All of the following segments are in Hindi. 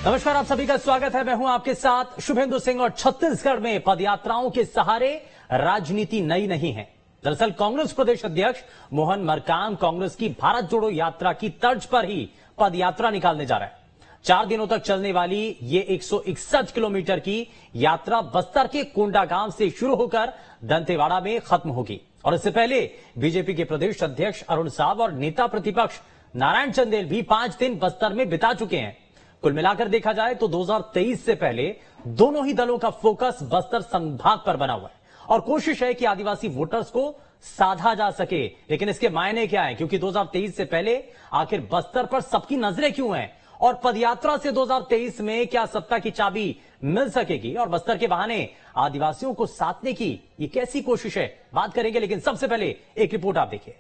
नमस्कार, आप सभी का स्वागत है। मैं हूं आपके साथ शुभेंदु सिंह और छत्तीसगढ़ में पदयात्राओं के सहारे राजनीति नई नहीं है। दरअसल कांग्रेस प्रदेश अध्यक्ष मोहन मरकाम कांग्रेस की भारत जोड़ो यात्रा की तर्ज पर ही पदयात्रा निकालने जा रहा है। 4 दिनों तक चलने वाली ये 161 किलोमीटर की यात्रा बस्तर के कोंडागांव से शुरू होकर दंतेवाड़ा में खत्म होगी। और इससे पहले बीजेपी के प्रदेश अध्यक्ष अरुण साव और नेता प्रतिपक्ष नारायण चंदेल भी 5 दिन बस्तर में बिता चुके हैं। कुल मिलाकर देखा जाए तो 2023 से पहले दोनों ही दलों का फोकस बस्तर संभाग पर बना हुआ है और कोशिश है कि आदिवासी वोटर्स को साधा जा सके। लेकिन इसके मायने क्या है, क्योंकि 2023 से पहले आखिर बस्तर पर सबकी नजरें क्यों हैं और पदयात्रा से 2023 में क्या सत्ता की चाबी मिल सकेगी और बस्तर के बहाने आदिवासियों को साधने की ये कैसी कोशिश है, बात करेंगे। लेकिन सबसे पहले एक रिपोर्ट आप देखिए।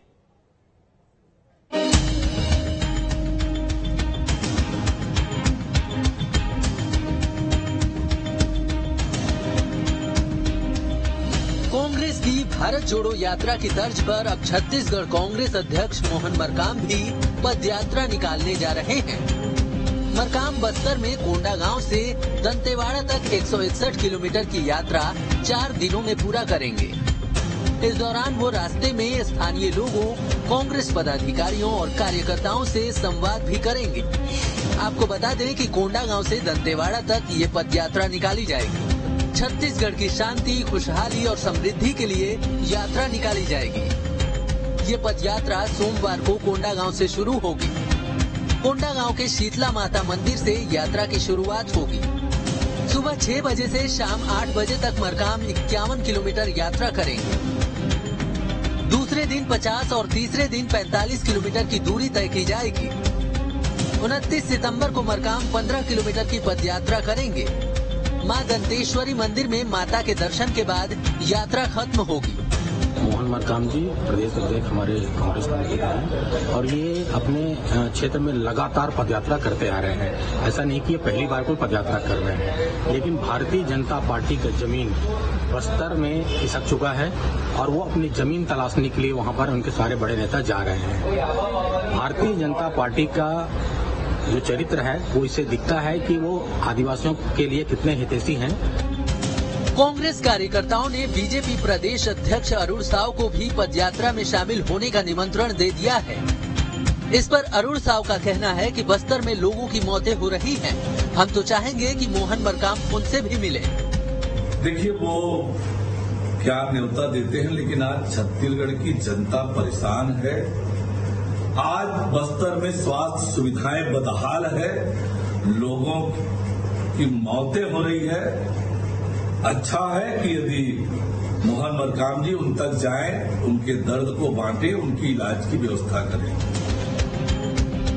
कांग्रेस की भारत जोड़ो यात्रा की तर्ज पर अब छत्तीसगढ़ कांग्रेस अध्यक्ष मोहन मरकाम भी पदयात्रा निकालने जा रहे हैं। मरकाम बस्तर में कोंडागांव से दंतेवाड़ा तक 161 किलोमीटर की यात्रा 4 दिनों में पूरा करेंगे। इस दौरान वो रास्ते में स्थानीय लोगों, कांग्रेस पदाधिकारियों और कार्यकर्ताओं से संवाद भी करेंगे। आपको बता दें कि कोंडागांव से दंतेवाड़ा तक ये पदयात्रा निकाली जाएगी। छत्तीसगढ़ की शांति, खुशहाली और समृद्धि के लिए यात्रा निकाली जाएगी। ये पदयात्रा सोमवार को कोंडागांव से शुरू होगी। कोंडागांव के शीतला माता मंदिर से यात्रा की शुरुआत होगी। सुबह 6 बजे से शाम 8 बजे तक मरकाम 51 किलोमीटर यात्रा करेंगे। दूसरे दिन 50 और तीसरे दिन 45 किलोमीटर की दूरी तय की जाएगी। 29 सितंबर को मरकाम 15 किलोमीटर की पदयात्रा करेंगे। मां दंतेश्वरी मंदिर में माता के दर्शन के बाद यात्रा खत्म होगी। मोहन मरकाम जी प्रदेश अध्यक्ष हमारे कांग्रेस पार्टी का है और ये अपने क्षेत्र में लगातार पदयात्रा करते आ रहे हैं। ऐसा नहीं कि ये पहली बार कोई पदयात्रा कर रहे हैं, लेकिन भारतीय जनता पार्टी का जमीन बस्तर में खिसक चुका है और वो अपनी जमीन तलाशने के लिए वहां पर उनके सारे बड़े नेता जा रहे हैं। भारतीय जनता पार्टी का जो चरित्र है वो इससे दिखता है कि वो आदिवासियों के लिए कितने हितैषी हैं। कांग्रेस कार्यकर्ताओं ने बीजेपी प्रदेश अध्यक्ष अरुण साव को भी पदयात्रा में शामिल होने का निमंत्रण दे दिया है। इस पर अरुण साव का कहना है कि बस्तर में लोगों की मौतें हो रही हैं। हम तो चाहेंगे कि मोहन मरकाम उनसे भी मिले। देखिए, वो क्या न्योता देते हैं, लेकिन आज छत्तीसगढ़ की जनता परेशान है। आज बस्तर में स्वास्थ्य सुविधाएं बदहाल है, लोगों की मौतें हो रही है। अच्छा है कि यदि मोहन मरकाम जी उन तक जाएं, उनके दर्द को बांटें, उनकी इलाज की व्यवस्था करें।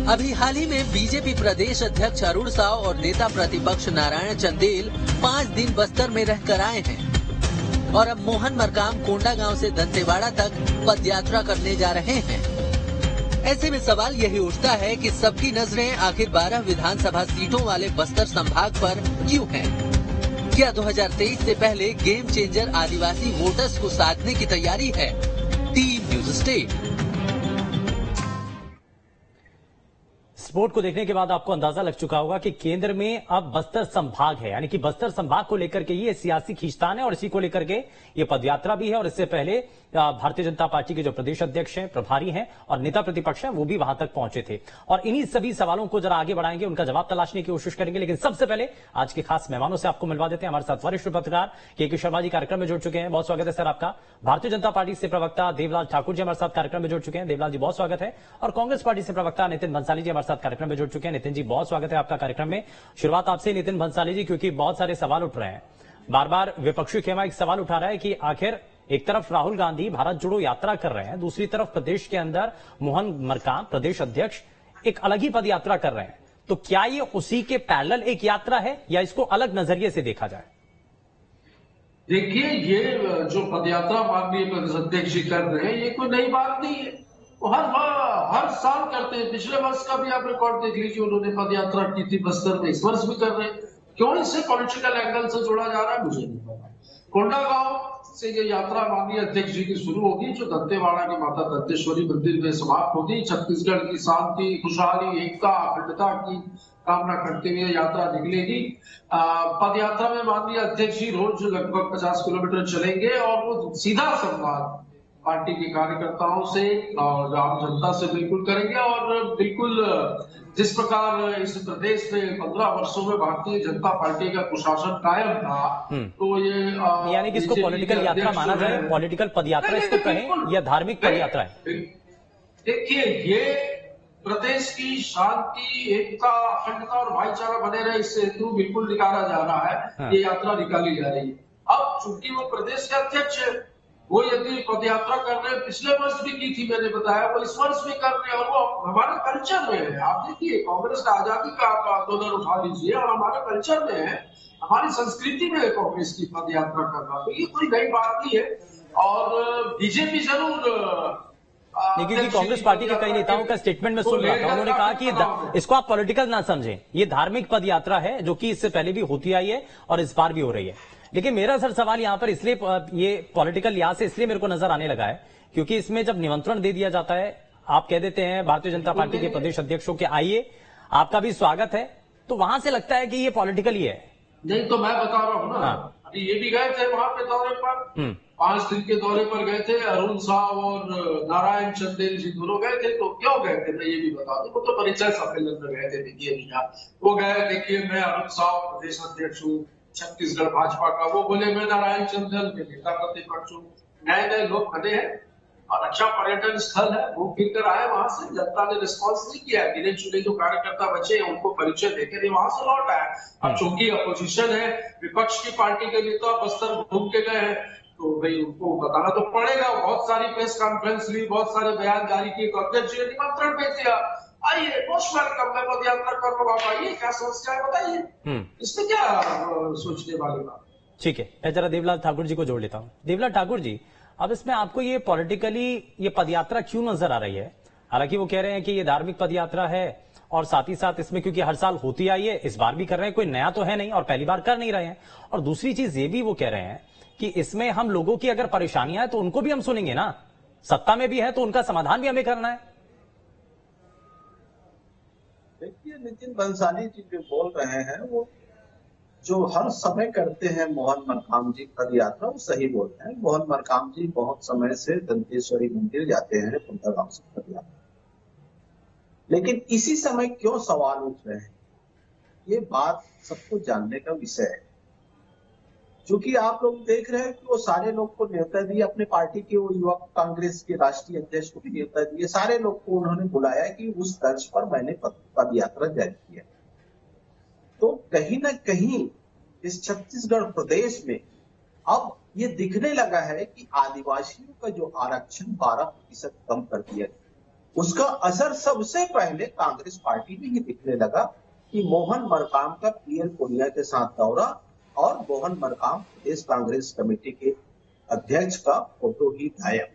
अभी हाल ही में बीजेपी प्रदेश अध्यक्ष अरुण साव और नेता प्रतिपक्ष नारायण चंदेल 5 दिन बस्तर में रहकर आए हैं और अब मोहन मरकाम कोंडागांव से दंतेवाड़ा तक पदयात्रा करने जा रहे हैं। ऐसे में सवाल यही उठता है कि सबकी नजरें आखिर 12 विधानसभा सीटों वाले बस्तर संभाग पर क्यों हैं? क्या 2023 से पहले गेम चेंजर आदिवासी वोटर्स को साधने की तैयारी है? Team news state. स्पोर्ट को देखने के बाद आपको अंदाजा लग चुका होगा कि केंद्र में अब बस्तर संभाग है, यानी कि बस्तर संभाग को लेकर के ये सियासी खींचतान है और इसी को लेकर के ये पदयात्रा भी है। और इससे पहले भारतीय जनता पार्टी के जो प्रदेश अध्यक्ष हैं, प्रभारी हैं और नेता प्रतिपक्ष हैं, वो भी वहां तक पहुंचे थे और इन्हीं सभी सवालों को जरा आगे बढ़ाएंगे, उनका जवाब तलाशने की कोशिश करेंगे। लेकिन सबसे पहले आज के खास मेहमानों से आपको मिलवा देते हैं। हमारे साथ वरिष्ठ पत्रकार के शर्मा जी कार्यक्रम में जुड़ चुके हैं, बहुत स्वागत है सर आपका। भारतीय जनता पार्टी से प्रवक्ता देवलाल ठाकुर जी हमारे साथ कार्यक्रम में जुड़ चुके हैं, देवलाल जी बहुत स्वागत है। और कांग्रेस पार्टी से प्रवक्ता नितिन भंसाली जी हमारे साथ कार्यक्रम में जुड़ चुके हैं, नितिन जी बहुत स्वागत है आपका कार्यक्रम में। शुरुआत आपसे नितिन भंसाली जी, क्योंकि बहुत सारे सवाल उठ रहे हैं, बार बार विपक्षी खेमा एक सवाल उठा रहा है कि आखिर एक तरफ राहुल गांधी भारत जोड़ो यात्रा कर रहे हैं, दूसरी तरफ प्रदेश के अंदर मोहन मरकाम प्रदेश अध्यक्ष एक अलग ही पद यात्रा कर रहे हैं, तो क्या ये उसी के पैरेलल एक यात्रा है या इसको अलग नजरिए से देखा जाए? देखिए, ये जो पदयात्रा माननीय प्रदेश अध्यक्ष जी कर रहे हैं, ये कोई नई बात नहीं है। वो हर साल करते हैं। पिछले वर्ष का भी आप रिकॉर्ड देख लीजिए, उन्होंने पदयात्रा की थी बस्तर में, इस वर्ष भी कर रहे हैं। क्यों इसे पॉलिटिकल एंगल से जोड़ा जा रहा है मुझे नहीं पता। कोंडागांव से ये यात्रा माननीय अध्यक्ष जी की शुरू होगी, जो दंतेवाड़ा की माता दंतेश्वरी मंदिर में समाप्त होगी। छत्तीसगढ़ की शांति, खुशहाली, एकता, अखंडता की कामना करते हुए यात्रा निकलेगी। पद यात्रा में माननीय अध्यक्ष जी रोज लगभग 50 किलोमीटर चलेंगे और वो सीधा संवाद पार्टी के कार्यकर्ताओं से और आम जनता से बिल्कुल करेंगे। और बिल्कुल जिस प्रकार इस प्रदेश में 15 वर्षों में भारतीय जनता पार्टी का कुशासन कायम था, तो ये यानी कि इसको पॉलिटिकल यात्रा माना जाए, पॉलिटिकल पदयात्रा इसको कहें या धार्मिक पदयात्रा है? देखिए, ये प्रदेश की शांति, एकता, अखंडता और भाईचारा बने रहे, इससे हेतु बिल्कुल निकाला जा रहा है। ये यात्रा निकाली जा रही है। अब चूंकि वो प्रदेश के अध्यक्ष है, वो यदि पदयात्रा कर रहे हैं, पिछले वर्ष भी की थी, मैंने बताया, वो इस वर्ष भी कर रहे हैं और वो हमारे कल्चर में है। आप देखिए, कांग्रेस का आजादी का आप आंदोलन उठा लीजिए और हमारे कल्चर में है, हमारी संस्कृति में है कांग्रेस की पदयात्रा करना, तो ये कोई नई बात नहीं है। और बीजेपी जरूर लेकिन जी कांग्रेस पार्टी के कई नेताओं का स्टेटमेंट में सुन रहा था, उन्होंने कहा कि इसको आप पॉलिटिकल ना समझें, ये धार्मिक पद यात्रा है, जो कि इससे पहले भी होती आई है और इस बार भी हो रही है। लेकिन मेरा सर सवाल यहां पर इसलिए ये पॉलिटिकल लिहाज से इसलिए मेरे को नजर आने लगा है क्योंकि इसमें जब निमंत्रण दे दिया जाता है, आप कह देते हैं भारतीय जनता पार्टी के प्रदेश अध्यक्षों के आइए, आपका भी स्वागत है, तो वहां से लगता है कि ये पॉलिटिकल ही है। नहीं तो मैं बता रहा हूँ ना, अभी ये भी गए थे वहां पे दौरे पर, 5 दिन के दौरे पर गए थे। अरुण साहब और नारायण चंदेल जी दोनों गए थे। तो क्यों गए थे मैं ये भी बता दूं, वो तो परिचय सम्मेलन में गए थे। देखिए भैया, वो गए, देखिए मैं अरुण साहब प्रदेश अध्यक्ष हूँ छत्तीसगढ़ भाजपा का, वो बोले मैं नारायण चंदेल के नेता प्रतिपक्ष हूँ। नए नए लोग बने हैं और अच्छा पर्यटन स्थल है, वो फिर कर आए वहां से। जनता ने रिस्पॉन्स नहीं किया, गिने चुने जो कार्यकर्ता बचे हैं उनको परिचय देकर वहां से लौट आए। अब चूंकि अपोजिशन है, विपक्ष की पार्टी के नेता बस्तर घूम के गए हैं, तो भाई उनको बताना तो पड़ेगा। बहुत सारी प्रेस कॉन्फ्रेंस ली, बहुत सारे बयान जारी किए, अध्यक्ष जी ने निमंत्रण भेज दिया, आइए मोस्ट वेलकम, मैं पदयात्रा कर रहा हूँ, आप आइए, क्या समस्या है बताइए, इसमें क्या सोचने वाली बात। ठीक है, मैं जरा देवलाल ठाकुर जी को जोड़ लेता हूँ। देवलाल ठाकुर जी, अब इसमें आपको ये पॉलिटिकली ये पदयात्रा क्यों नजर आ रही है? हालांकि वो कह रहे हैं कि ये धार्मिक पदयात्रा है और साथ ही साथ इसमें क्योंकि हर साल होती आई है, इस बार भी कर रहे हैं, कोई नया तो है नहीं और पहली बार कर नहीं रहे हैं। और दूसरी चीज ये भी वो कह रहे हैं कि इसमें हम लोगों की अगर परेशानियां है तो उनको भी हम सुनेंगे ना, सत्ता में भी है तो उनका समाधान भी हमें करना है। देखिए, नितिन बंसाली जी जो बोल रहे हैं वो जो हर समय करते हैं मोहन मरकाम जी पद यात्रा, वो सही बोल रहे हैं। मोहन मरकाम जी बहुत समय से दंतेश्वरी मंदिर जाते हैं कोंडागांव से पद यात्रा, लेकिन इसी समय क्यों सवाल उठ रहे हैं, ये बात सबको जानने का विषय है। क्योंकि आप लोग देख रहे हैं कि वो सारे लोग को न्योता दिए, अपने पार्टी के वो युवा कांग्रेस के राष्ट्रीय अध्यक्ष को भी न्योता दिए, सारे लोग को उन्होंने बुलाया कि उस तर्ज पर मैंने पद यात्रा जारी किया। तो कहीं ना कहीं इस छत्तीसगढ़ प्रदेश में अब ये दिखने लगा है कि आदिवासियों का जो आरक्षण 12% कम कर दिया, उसका असर सबसे पहले कांग्रेस पार्टी में ही दिखने लगा कि मोहन मरकाम का पीएल पुनिया के साथ दौरा और मोहन मरकाम प्रदेश कांग्रेस कमेटी के अध्यक्ष का फोटो ही गायब।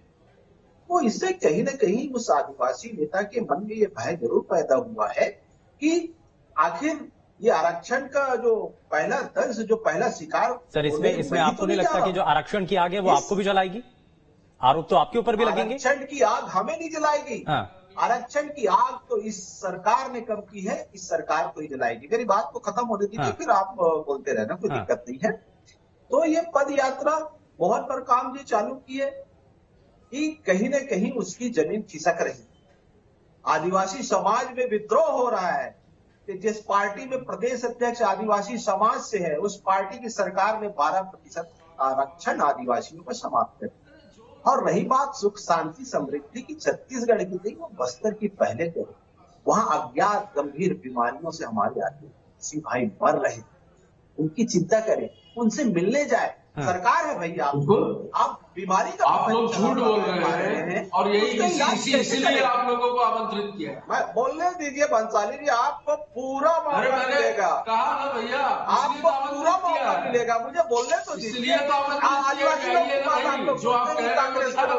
तो इससे कहीं ना कहीं उस आदिवासी नेता के मन में ये भय जरूर पैदा हुआ है कि आखिर ये आरक्षण का जो पहला दंश, जो पहला शिकार, सर इसमें आपको नहीं लगता कि जो आरक्षण की आग है वो आपको भी जलाएगी? आरोप तो आपके ऊपर भी लगेंगे। आरक्षण की आग हमें नहीं जलाएगी। आरक्षण की आग तो इस सरकार ने कम की है, इस सरकार को ही जलाएगी। मेरी बात को खत्म होने दीजिए, फिर आप बोलते रहना, कोई दिक्कत नहीं है। तो ये पद यात्रा मोहन मरकाम जी चालू की है कि कहीं न कहीं उसकी जमीन खिसक रही। आदिवासी समाज में विद्रोह हो रहा है कि जिस पार्टी में प्रदेश अध्यक्ष आदिवासी समाज से है, उस पार्टी की सरकार ने 12% आरक्षण आदिवासियों को समाप्त कर। और रही बात सुख शांति समृद्धि की, छत्तीसगढ़ की नहीं, वो बस्तर की पहले करो। वहां अज्ञात गंभीर बीमारियों से हमारे आदिवासी भाई मर रहे, उनकी चिंता करें, उनसे मिलने जाए। सरकार है भैया, आप बीमारी का आप लोग झूठ बोल रहे हैं और यही इसीलिए आप लोगों को आमंत्रित किया। मैं बोलने दीजिए बंसाली जी, आपको पूरा मौका मिलेगा। कहा ना भैया, आपको पूरा मौका मिलेगा, मुझे बोलने तो दीजिए। आदिवासी लोग,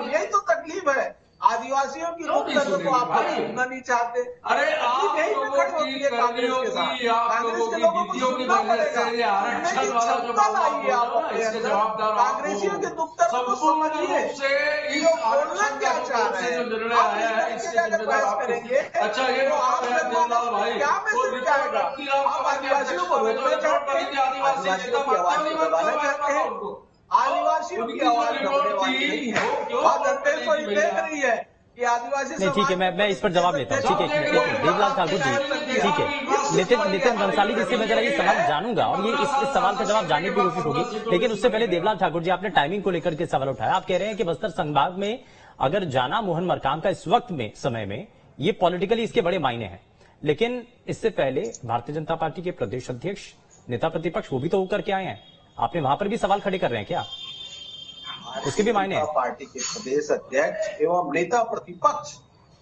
यही तो तकलीफ है। आदिवासियों की दुख नहीं दर्द को सुनेंगे आप भाई। सुनना नहीं चाहते। अरे आप यही लोगों खड़ी होती की है कांग्रेस कर्मियों के साथ। की, आप कांग्रेस लोगों के की लोगों को नीतियों की सुनना वजह पड़ेगा, से ये आरक्षण सुनने की वाला जो क्षमता मामला लाइए आप बोल रहे हो ना, अपने इसके अंदर। जवाबदार आप कांग्रेसियों हो। के दुख दर्द को संपूर्ण समझिए, रूप से इस जो बोलना आरक्षण क्या के चाह रूप रहे से जो हैं। निर्णय आप आया इस है, तरीके इसके से अगर जिम्मेदार बहस आप करेंगे अच्छा ये तो बताओ आप यार देवलाल भाई, क्या तो मैसेज जाएगा? आप आदिवासियों को रोकना चाहते हैं, आदिवासियों की आवाज को दबाना चाहते हैं। आदिवासियों की आवाज दबने वाली नहीं है। और दंतेश्वरी देख रही है कि आदिवासी नहीं, ठीक है, मैं इस पर जवाब लेता हूँ। ठीक है, एक मिनट, देवलाल ठाकुर जी, ठीक है, नितिन भंसाली जी से मैं जरा ये सवाल जानूंगा और ये इस सवाल का जवाब जानने की कोशिश होगी, लेकिन उससे पहले देवलाल ठाकुर जी, आपने टाइमिंग को लेकर के सवाल उठाया। आप कह रहे हैं कि बस्तर संभाग में अगर जाना मोहन मरकाम का इस वक्त में समय में, ये पॉलिटिकली इसके बड़े मायने हैं, लेकिन इससे पहले भारतीय जनता पार्टी के प्रदेश अध्यक्ष, नेता प्रतिपक्ष, वो भी तो होकर के आए हैं। आपने वहां पर भी सवाल खड़े कर रहे हैं क्या? उसके भी मायने हैं। पार्टी के प्रदेश अध्यक्ष एवं नेता प्रतिपक्ष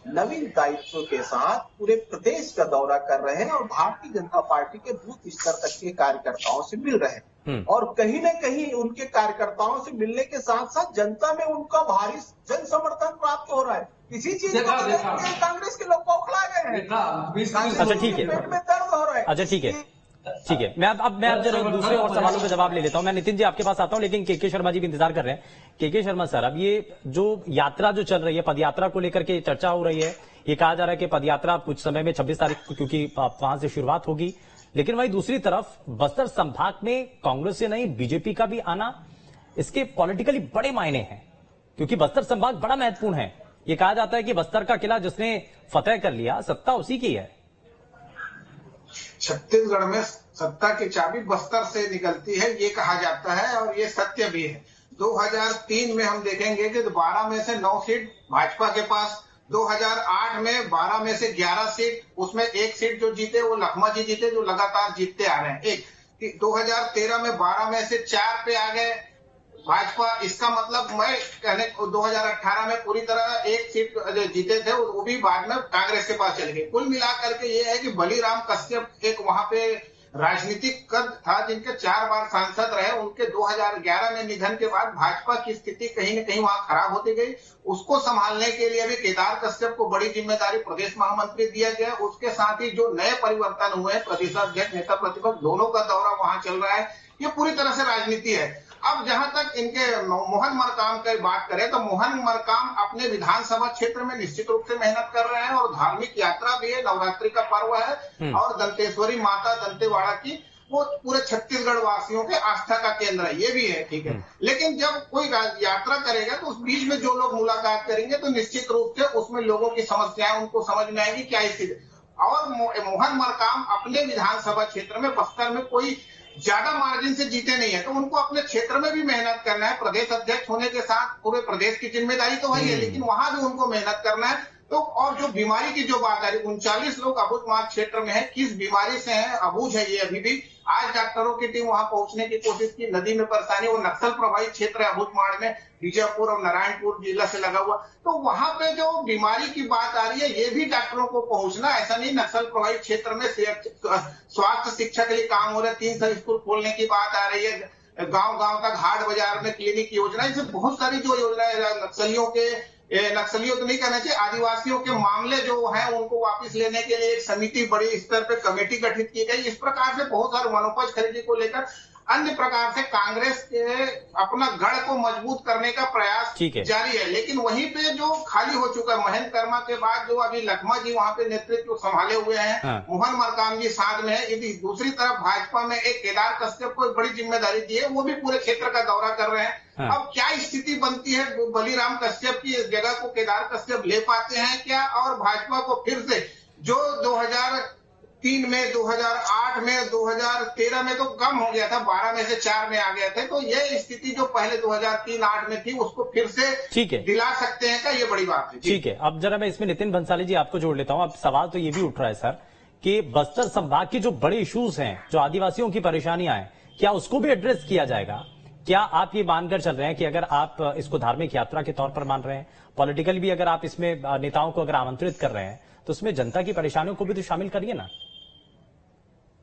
नवीन दायित्व के साथ पूरे प्रदेश का दौरा कर रहे हैं और भारतीय जनता पार्टी के बूथ स्तर तक के कार्यकर्ताओं से मिल रहे हैं। और कहीं न कहीं उनके कार्यकर्ताओं से मिलने के साथ साथ जनता में उनका भारी जन समर्थन प्राप्त हो रहा है। इसी चीज को कांग्रेस के लोग बौखला गए हैं। अच्छा, ठीक है, पेट में दर्द हो रहा है। अच्छा, ठीक है, ठीक है, मैं अब जरा दूसरे और सवालों का जवाब ले लेता हूं। मैं नितिन जी आपके पास आता हूं, लेकिन के शर्मा जी भी इंतजार कर रहे हैं। के शर्मा सर, अब ये जो यात्रा जो चल रही है, पदयात्रा को लेकर के चर्चा हो रही है, ये कहा जा रहा है कि पदयात्रा कुछ समय में 26 तारीख को क्योंकि वहां से शुरुआत होगी, लेकिन वहीं दूसरी तरफ बस्तर संभाग में कांग्रेस से नहीं बीजेपी का भी आना, इसके पॉलिटिकली बड़े मायने हैं, क्योंकि बस्तर संभाग बड़ा महत्वपूर्ण है। ये कहा जाता है कि बस्तर का किला जिसने फतेह कर लिया, सत्ता उसी की है। छत्तीसगढ़ में सत्ता की चाबी बस्तर से निकलती है, ये कहा जाता है और ये सत्य भी है। 2003 में हम देखेंगे कि 12 में से 9 सीट भाजपा के पास, 2008 में 12 में से 11 सीट, उसमें एक सीट जो जीते वो लखमा जी जीते, जो लगातार जीतते आ रहे हैं। एक 2013 में 12 में से 4 पे आ गए भाजपा। इसका मतलब मैं कहने 2018 में पूरी तरह एक सीट जीते थे, वो भी बाद में कांग्रेस के पास चले गए। कुल मिलाकर के ये है कि बलीराम कश्यप एक वहां पे राजनीतिक कद था, जिनके 4 बार सांसद रहे। उनके 2011 में निधन के बाद भाजपा की स्थिति कहीं न कहीं वहां खराब होती गई। उसको संभालने के लिए भी केदार कश्यप को बड़ी जिम्मेदारी प्रदेश महामंत्री दिया गया। उसके साथ ही जो नए परिवर्तन हुए, प्रदेशाध्यक्ष, नेता प्रतिपक्ष, दोनों का दौरा वहां चल रहा है। ये पूरी तरह से राजनीति है। अब जहां तक इनके मोहन मरकाम की बात करें तो मोहन मरकाम अपने विधानसभा क्षेत्र में निश्चित रूप से मेहनत कर रहे हैं और धार्मिक यात्रा भी है, नवरात्रि का पर्व है और दंतेश्वरी माता दंतेवाड़ा की वो पूरे छत्तीसगढ़ वासियों के आस्था का केंद्र है, ये भी है, ठीक है। लेकिन जब कोई यात्रा करेगा तो उस बीच में जो लोग मुलाकात करेंगे तो निश्चित रूप से उसमें लोगों की समस्याएं उनको समझ में आएगी क्या स्थिति। और मोहन मरकाम अपने विधानसभा क्षेत्र में बस्तर में कोई ज्यादा मार्जिन से जीते नहीं है, तो उनको अपने क्षेत्र में भी मेहनत करना है। प्रदेश अध्यक्ष होने के साथ पूरे प्रदेश की जिम्मेदारी तो वही है, लेकिन वहां भी उनको मेहनत करना है। तो और जो बीमारी की जो बात आ रही, 39 लोग अबुझमाड़ क्षेत्र में है, किस बीमारी से है, अबूझ है ये अभी भी। आज डॉक्टरों की टीम वहां पहुंचने की कोशिश की, नदी में परेशानी, वो नक्सल प्रभावित क्षेत्र है अबुझमाड़ में, बीजापुर और नारायणपुर जिला से लगा हुआ, तो वहां पे जो बीमारी की बात आ रही है ये भी डॉक्टरों को पहुंचना, ऐसा नहीं नक्सल प्रभावित क्षेत्र में स्वास्थ्य शिक्षा के लिए काम हो रहा है, 300 स्कूल खोलने की बात आ रही है, गांव-गांव तक हाट बाजार में क्लिनिक योजना, इससे बहुत सारी जो योजना नक्सलियों तो नहीं कहना चाहिए, आदिवासियों के मामले जो हैं उनको वापस लेने के लिए एक समिति बड़ी स्तर पे कमेटी गठित की गई। इस प्रकार से बहुत सारे वनोपज खरीदी को लेकर अन्य प्रकार से कांग्रेस के अपना गढ़ को मजबूत करने का प्रयास जारी है। लेकिन वहीं पे जो खाली हो चुका है, महेंद्र कर्मा के बाद जो अभी लखमा जी वहां पे नेतृत्व संभाले हुए हैं, मोहन मरकाम जी साथ में है। यदि दूसरी तरफ भाजपा में एक केदार कश्यप को बड़ी जिम्मेदारी दी है, वो भी पूरे क्षेत्र का दौरा कर रहे हैं। अब क्या स्थिति बनती है, बलीराम कश्यप की इस जगह को केदार कश्यप ले पाते हैं क्या, और भाजपा को फिर से जो 2003 में, 2008 में, 2013 में तो कम हो गया था, 12 में से 4 में आ गए थे, तो ये स्थिति जो पहले 2003-8 में थी उसको फिर से दिला सकते हैं क्या, ये बड़ी बात है। ठीक है, अब जरा मैं इसमें नितिन भंसाली जी आपको जोड़ लेता हूं। अब सवाल तो ये भी उठ रहा है सर कि बस्तर संभाग की जो बड़े इश्यूज हैं, जो आदिवासियों की परेशानियां हैं, क्या उसको भी एड्रेस किया जाएगा? क्या आप ये मानकर चल रहे हैं कि अगर आप इसको धार्मिक यात्रा के तौर पर मान रहे हैं, पॉलिटिकल भी अगर आप इसमें नेताओं को अगर आमंत्रित कर रहे हैं, तो उसमें जनता की परेशानियों को भी तो शामिल करिए ना?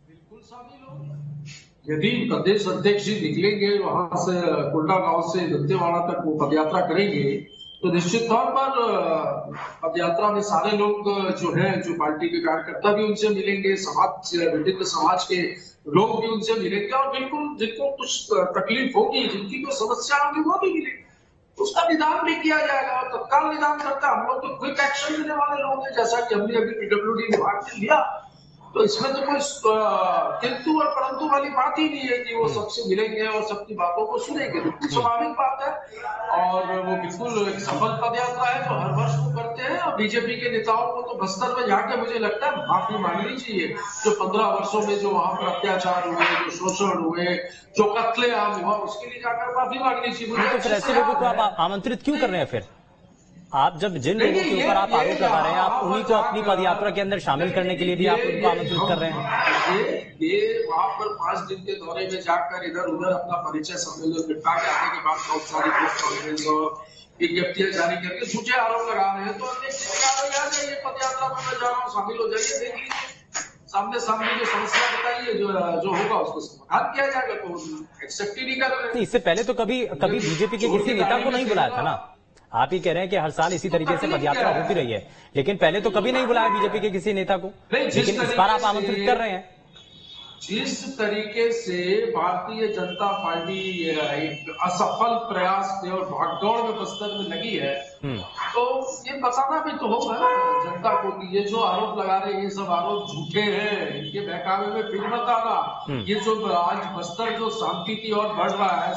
बिल्कुल शामिल हो। यदि प्रदेश अध्यक्ष जी निकलेंगे वहां से, कोंडागांव से दंतेवाड़ा तक वो पदयात्रा करेंगे, तो निश्चित तौर पर पद यात्रा में सारे लोग जो है, जो पार्टी के कार्यकर्ता भी उनसे मिलेंगे, समाज विभिन्न समाज के लोग भी उनसे मिलेंगे और बिल्कुल जिनको कुछ तकलीफ होगी, जिनकी कोई समस्या होगी वो भी मिलेंगे, उसका निदान भी किया जाएगा और तत्काल निदान करता। हम लोग तो क्विक एक्शन लेने वाले लोग हैं, जैसा कि हमने अभी पीडब्ल्यूडी विभाग ने लिया। तो इसमें तो कोई किंतु और परंतु वाली बात ही नहीं है कि वो सबसे मिलेंगे और सबकी बातों को सुनेंगे। बिल्कुल स्वाभाविक बात है और वो बिल्कुल एक सफल पद यात्रा है जो हर वर्ष वो करते हैं। और बीजेपी के नेताओं को तो बस्तर में जाकर मुझे लगता है माफी मांगनी चाहिए। जो 15 वर्षों में जो वहां पर अत्याचार हुए, जो शोषण हुए, जो कत्लेआम हुआ, उसके लिए जाकर माफी मांगनी चाहिए। तो फिर ऐसे लोगों को आप आमंत्रित क्यों कर रहे हैं? फिर आप जब जिन लोगों के ऊपर आप आरोप लगा रहे हैं, आप उन्हीं को अपनी पदयात्रा के अंदर शामिल करने के लिए भी आप उनको आमंत्रित कर रहे हैं। ये वहां पर 5 दिन के दौरे में जाकर इधर उधर अपना परिचय सम्मेलन निपटा के आने के बाद बहुत सारी प्रेस कॉन्फ्रेंस और विज्ञप्तियां जारी करके झूठे आरोप लगा रहे हैं। तो ये पदयात्रा में मैं जा रहा हूँ, शामिल हो जाइए, देख लीजिए सामने सामने जो समस्या बताइए, जो होगा उसको समाधान किया जाएगा। तो एक्सेप्ट ही नहीं कर रहे। इससे पहले तो कभी बीजेपी के किसी नेता को नहीं बुलाया था ना। आप ही कह रहे हैं कि हर साल इसी तरीके से पदयात्रा होती रही है, लेकिन पहले तो कभी नहीं बुलाया बीजेपी के किसी नेता को, लेकिन इस बार आप आमंत्रित कर रहे हैं। जिस तरीके से भारतीय जनता पार्टी एक असफल प्रयास में और भागदौड़ में बस्तर में लगी है, तो ये बताना भी तो होगा ना जनता को कि ये जो आरोप लगा रहे हैं ये सब आरोप झूठे हैं, इनके बहकावे में फिर मत आना। ये जो आज बस्तर जो शांति की ओर बढ़ रहा है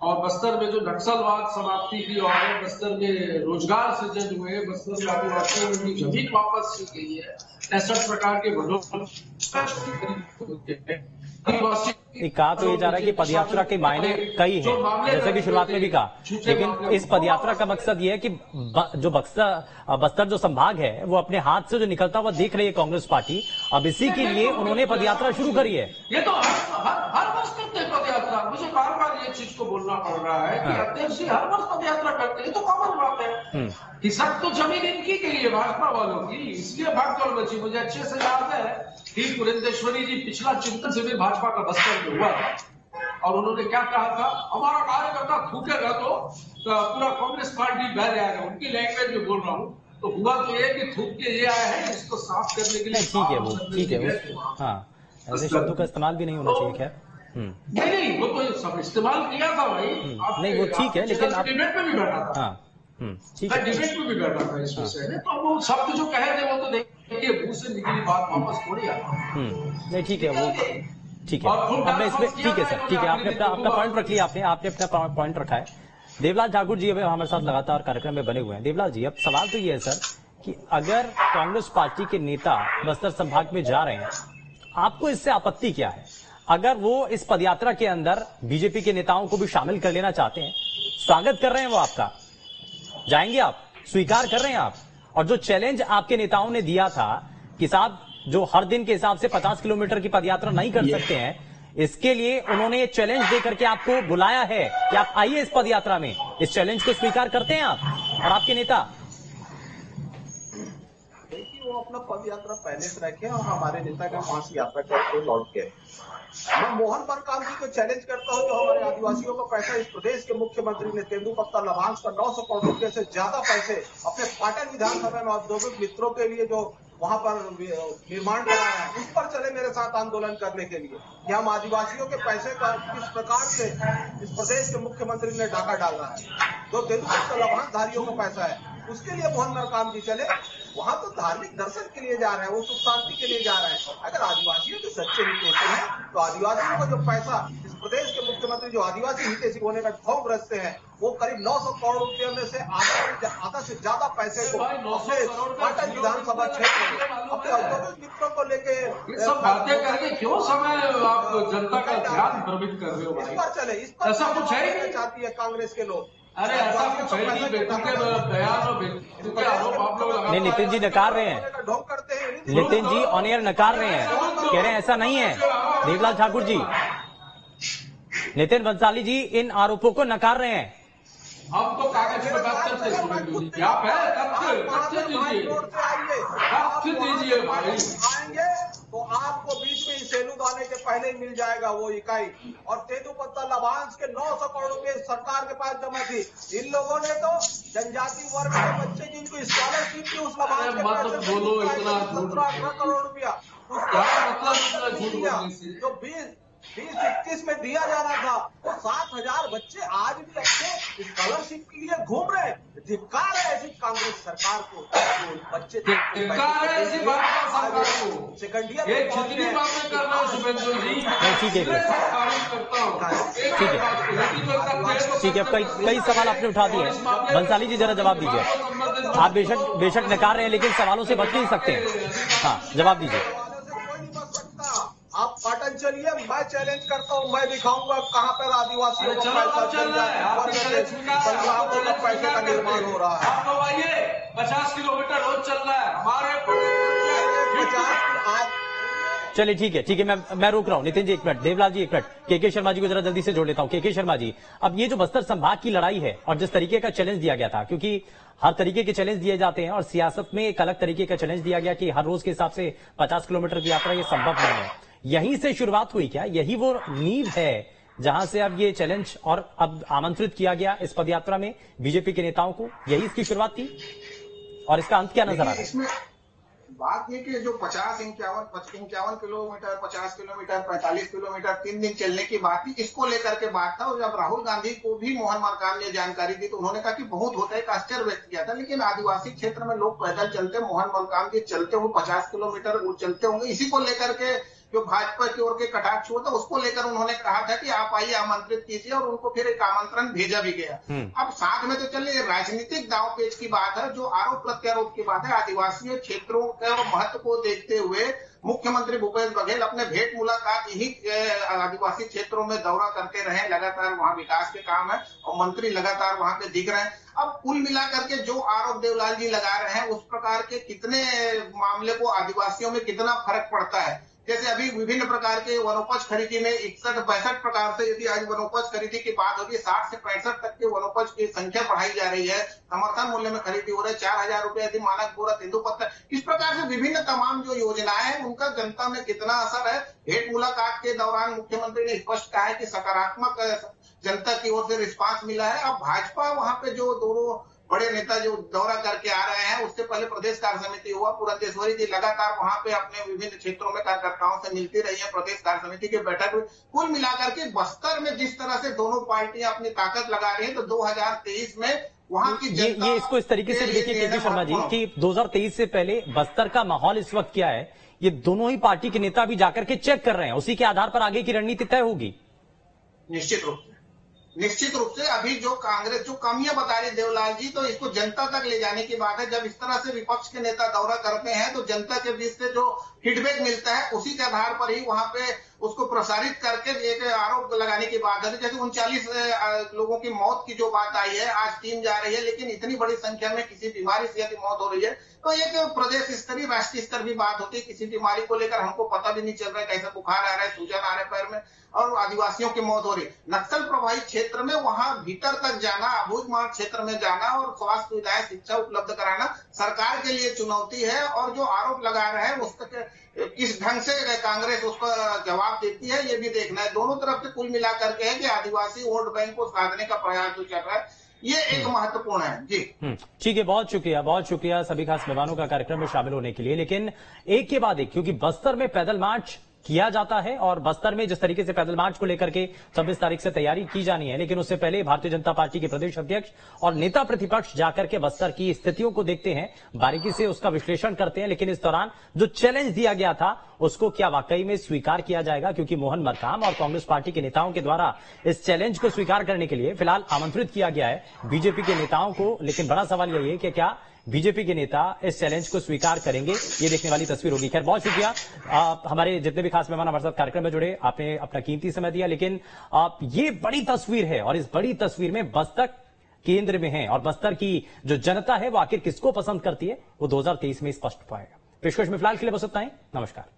और बस्तर में जो नक्सलवाद समाप्ति की ओर है, बस्तर में रोजगार सृजन हुए, बस्तर में आदिवासियों की जमीन वापस की गई है, 63 प्रकार के कहा तो ये जा रहा है कि पदयात्रा के मायने कई हैं, जैसे कि शुरुआत में भी कहा, लेकिन इस पदयात्रा का मकसद ये है कि जो बस्तर जो संभाग है वो अपने हाथ से जो निकलता हुआ देख रही है कांग्रेस पार्टी, अब इसी के लिए उन्होंने पदयात्रा शुरू करी है। ये तो हर वर्ष करते हैं पदयात्रा। मुझे बार बार ये चीज को बोलना पड़ रहा है कि अध्यक्ष जी हर वर्ष पदयात्रा करते हैं, तो कॉमन बात है कि सब तो जमीन इनकी के लिए, भाजपा वालों की, इसलिए भागदौड़ मची। मुझे अच्छे से याद है कि पुरेंद्रेश्वरी जी पिछला चिंतन शिविर भाजपा का बस्तर में हुआ था और उन्होंने क्या कहा था, हमारा कार्यकर्ता थूकेगा तो पूरा कांग्रेस पार्टी बह जाएगा। उनकी लैंग्वेज में बोल रहा हूँ। तो हुआ तो ये कि थूक के ये आया है, इसको साफ करने के लिए ठीक है वो हाँ, ऐसे शब्दों का इस्तेमाल भी नहीं होना चाहिए। खैर नहीं, वो तो सब इस्तेमाल किया था भाई। नहीं वो ठीक है, लेकिन आप डिबेट में भी बैठा था। ठीक है, डिबेट में भी बैठा था इस विषय में। तो वो शब्द जो कहे थे वो तो देखिए मुंह से निकली बात वापस थोड़ी आता। नहीं ठीक है, वो ठीक है। अब मैं इसमें ठीक है सर, ठीक है, आपने अपना पॉइंट रख लिया, आपने अपना पॉइंट रखा है। देवलाल ठाकुर जी अब हमारे साथ लगातार कार्यक्रम में बने हुए हैं। देवलाल जी, अब सवाल तो ये है सर कि अगर कांग्रेस पार्टी के नेता बस्तर संभाग में जा रहे हैं, आपको इससे आपत्ति क्या है? अगर वो इस पदयात्रा के अंदर बीजेपी के नेताओं को भी शामिल कर लेना चाहते हैं, स्वागत कर रहे हैं वो आपका, जाएंगे आप, स्वीकार कर रहे हैं आप? और जो चैलेंज आपके नेताओं ने दिया था कि साहब जो हर दिन के हिसाब से 50 किलोमीटर की पदयात्रा नहीं कर सकते हैं, इसके लिए उन्होंने ये चैलेंज देकर के आपको बुलाया है कि आप आइए इस पदयात्रा में, इस चैलेंज को स्वीकार करते हैं आप और आपके नेता? देखिए वो अपना पदयात्रा पहले से रखे और हमारे नेता का वहां से यात्रा करके लौट के मैं मोहन मरकाम जी को चैलेंज करता हूं, जो हमारे आदिवासियों का पैसा इस प्रदेश के मुख्यमंत्री ने तेंदुपत्ता लाभांश का 900 करोड़ रुपए से ज्यादा पैसे अपने पाटन विधानसभा में औद्योगिक मित्रों के लिए जो वहां पर निर्माण कराया है, उस पर चले मेरे साथ आंदोलन करने के लिए कि हम आदिवासियों के पैसे का किस प्रकार से इस प्रदेश के मुख्यमंत्री ने डाका डाला है, जो तेंदुपत्ता लाभांश धारियों का पैसा है, उसके लिए मोहन मरकाम जी चले। वहां तो धार्मिक दर्शन के लिए जा रहे हैं, वो सुख शांति के लिए जा रहे हैं। अगर आदिवासियों के सच्चे हितैषी हैं तो आदिवासियों का जो पैसा इस प्रदेश के मुख्यमंत्री जो आदिवासी हितैषी होने का ढोंग रचते हैं, वो करीब 900 करोड़ रुपए में से आधा से ज्यादा पैसे को अपने पाटन विधानसभा क्षेत्र में अपने औद्योगिक मित्रों को लेके सब बातें करके क्यों समय आप जनता का ध्यान भ्रमित कर रहे हो? इस पर चले, इस पर ऐसा कुछ है चाहती है कांग्रेस के लोग। अरे ऐसा कुछ है नहीं, बेतुके बयान और बेतुके आरोप आप लोग नहीं, नितिन जी नकार रहे हैं, नितिन जी ऑन एयर नकार रहे हैं, कह रहे हैं ऐसा नहीं है। देवलाल ठाकुर जी, नितिन बंसाली जी इन आरोपों को नकार रहे हैं। हम तो कागज पे बात करते हैं, आप है तथ्य दीजिए भाई। आएंगे तो आपको बीच में सेलूद आने के पहले ही मिल जाएगा वो इकाई। और तेंदुपत्ता लाभांश के 900 करोड़ रुपए सरकार के पास जमा थी। इन लोगों ने तो जनजाति वर्ग के बच्चे जिनको स्कॉलरशिप की उस लाभांश के मत पैसे बोलो से इतना झूठ। 17-18 करोड़ रुपया क्या मतलब इतना झूठ बोलने से? जो 20-21 में दिया जाना था, वो 7,000 बच्चे आज भी अपने स्कॉलरशिप के लिए घूम रहे हैं। धिक्कार है ऐसी कांग्रेस सरकार को, बच्चे धिक्कार है ऐसी भाजपा सरकार को। सेकंड ईयर एक जितनी बातें कर रहे हो शुभेंदु जी, ठीक है, इसलिए मैं तारीफ करता हूँ। ठीक है, कई सवाल आपने उठा दिए। बंसाली जी जरा जवाब दीजिए। आप बेशक नकार रहे हैं, लेकिन सवालों से बच नहीं सकते। हाँ, जवाब दीजिए। आप पाटन चलिए, मैं चैलेंज करता हूँ, मैं दिखाऊंगा कहाँ पर आदिवासियों का पैसे का निर्माण हो रहा है। आप तो आइए, 50 किलोमीटर रोज चल रहा है हमारे। चलिए ठीक है, मैं रोक रहा हूं। नितिन जी 1 मिनट, देवलाल जी 1 मिनट, केके शर्मा जी को जरा जल्दी से जोड़ लेता हूं। केके शर्मा जी, अब ये जो बस्तर संभाग की लड़ाई है और जिस तरीके का चैलेंज दिया गया था, क्योंकि हर तरीके के चैलेंज दिए जाते हैं और सियासत में एक अलग तरीके का चैलेंज दिया गया कि हर रोज के हिसाब से 50 किलोमीटर की यात्रा ये संभव नहीं है। यहीं से शुरुआत हुई क्या? यही वो नींव है जहां से अब ये चैलेंज और अब आमंत्रित किया गया इस पदयात्रा में बीजेपी के नेताओं को, यही इसकी शुरुआत थी और इसका अंत क्या नजर आ रहा है? बात ये कि जो 51 किलोमीटर, 50 किलोमीटर, 45 किलोमीटर 3 दिन चलने की बात थी, इसको लेकर के बात था। और जब राहुल गांधी को भी मोहन मरकाम ने जानकारी दी तो उन्होंने कहा कि बहुत होता है, एक आश्चर्य व्यक्त किया था। लेकिन आदिवासी क्षेत्र में लोग पैदल चलते, मोहन मरकाम जी चलते हुए 50 किलोमीटर वो चलते होंगे। इसी को लेकर के जो भाजपा की ओर के कटाक्ष हुआ था, उसको लेकर उन्होंने कहा था कि आप आइए, आमंत्रित कीजिए, और उनको फिर एक आमंत्रण भेजा भी गया। अब साथ में तो चलिए, राजनीतिक दांव पेच की बात है, जो आरोप प्रत्यारोप की बात है, आदिवासी क्षेत्रों के महत्व को देखते हुए मुख्यमंत्री भूपेश बघेल अपने भेंट मुलाकात यही आदिवासी क्षेत्रों में दौरा करते रहे, लगातार वहां विकास के काम है और मंत्री लगातार वहां पे दिख रहे हैं। अब कुल मिलाकर के जो आरोप देवलाल जी लगा रहे हैं, उस प्रकार के कितने मामले को आदिवासियों में कितना फर्क पड़ता है। जैसे अभी विभिन्न प्रकार के वनोपज खरीदी में 61-62 प्रकार से यदि आज वनोपज खरीदी की बात होगी, 60 से 65 तक के वनोपज की संख्या बढ़ाई जा रही है। समर्थन मूल्य में खरीदी हो रही है, 4,000 रुपए यदि मानक बोरा, तेंदुपत्ता, इस प्रकार से विभिन्न तमाम जो योजनाएं हैं उनका जनता में कितना असर है। भेंट मुलाकात के दौरान मुख्यमंत्री ने स्पष्ट कहा है कि सकारात्मक जनता की ओर से रिस्पांस मिला है। अब भाजपा वहां पे जो दोनों बड़े नेता जो दौरा करके आ रहे हैं, उससे पहले प्रदेश कार्य समिति हुआ, पुरंदेश्वरी जी लगातार वहां पे अपने विभिन्न क्षेत्रों में कार्यकर्ताओं से मिलती रही है, प्रदेश कार्य समिति की बैठक हुई। कुल मिलाकर के बस्तर में जिस तरह से दोनों पार्टियां अपनी ताकत लगा रही है, तो 2023 में वहां की जनता ये इसको इस तरीके से देखिए केके शर्मा जी कि 2023 से पहले बस्तर का माहौल इस वक्त क्या है, ये दोनों ही पार्टी के नेता भी जाकर के चेक कर रहे हैं, उसी के आधार पर आगे की रणनीति तय होगी। निश्चित रूप से अभी जो कांग्रेस जो कमियां बता रही देवलाल जी, तो इसको जनता तक ले जाने की बात है। जब इस तरह से विपक्ष के नेता दौरा करते हैं तो जनता के बीच से जो फीडबैक मिलता है, उसी के आधार पर ही वहां पे उसको प्रसारित करके एक आरोप लगाने की बात है। जैसे 39 लोगों की मौत की जो बात आई है, आज 3 जा रही है, लेकिन इतनी बड़ी संख्या में किसी बीमारी से यदि मौत हो रही है तो एक प्रदेश स्तरीय, राष्ट्रीय स्तर भी बात होती है। किसी बीमारी को लेकर हमको पता भी नहीं चल रहा है, कैसा बुखार आ रहा है, सूजन आ रहा है पैर में, और आदिवासियों की मौत हो रही है। नक्सल प्रभावित क्षेत्र में वहां भीतर तक जाना, अबूझमाड़ क्षेत्र में जाना और स्वास्थ्य सुविधाएं, शिक्षा उपलब्ध कराना सरकार के लिए चुनौती है। और जो आरोप लगा रहे हैं उसका किस ढंग से कांग्रेस उसका जवाब देती है, ये भी देखना है। दोनों तरफ से कुल मिलाकर के है कि आदिवासी वोट बैंक को साधने का प्रयास जो चल रहा है, ये एक महत्वपूर्ण है जी। ठीक है, बहुत शुक्रिया सभी खास मेहमानों का कार्यक्रम में शामिल होने के लिए। लेकिन एक के बाद एक, क्योंकि बस्तर में पैदल मार्च किया जाता है और बस्तर में जिस तरीके से पैदल मार्च को लेकर के 26 तारीख से तैयारी की जानी है, लेकिन उससे पहले भारतीय जनता पार्टी के प्रदेश अध्यक्ष और नेता प्रतिपक्ष जाकर के बस्तर की स्थितियों को देखते हैं, बारीकी से उसका विश्लेषण करते हैं। लेकिन इस दौरान जो चैलेंज दिया गया था उसको क्या वाकई में स्वीकार किया जाएगा, क्योंकि मोहन मरकाम और कांग्रेस पार्टी के नेताओं के द्वारा इस चैलेंज को स्वीकार करने के लिए फिलहाल आमंत्रित किया गया है बीजेपी के नेताओं को। लेकिन बड़ा सवाल यही है कि क्या बीजेपी के नेता इस चैलेंज को स्वीकार करेंगे, ये देखने वाली तस्वीर होगी। खैर, बहुत शुक्रिया हमारे जितने भी खास मेहमान हमारे साथ कार्यक्रम में जुड़े, आपने अपना कीमती समय दिया। लेकिन ये बड़ी तस्वीर है और इस बड़ी तस्वीर में बस्तर केंद्र में है और बस्तर की जो जनता है वो आखिर किसको पसंद करती है, वो 2023 में स्पष्ट पाएगा। पेशकश में फिलहाल के लिए बस इतना ही। नमस्कार।